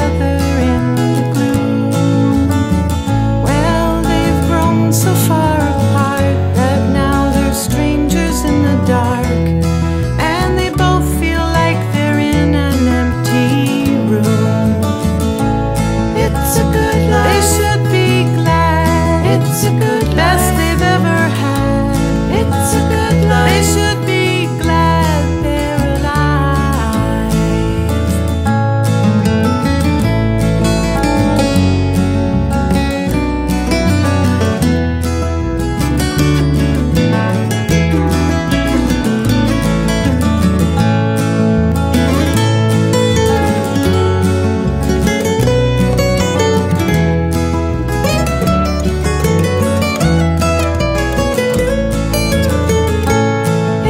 other in the gloom. Well, they've grown so far apart that now they're strangers in the dark, and they both feel like they're in an empty room. It's a good life. They should be glad. It's a good life. Best they've ever had. It's a good life. They should be glad they're alive.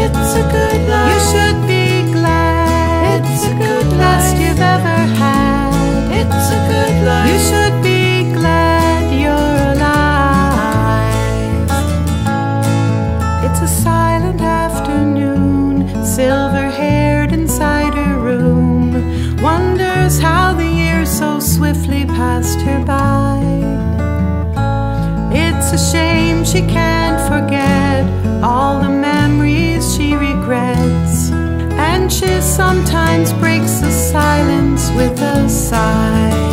It's a good life. You should be glad. It's a good life. Best you've ever had. It's a good life. You should be glad you're alive. It's a silent afternoon, silver-haired inside her room, wonders how the years so swiftly passed her by. It's a shame she can't forget all the memories she regrets, and she sometimes breaks the silence with a sigh.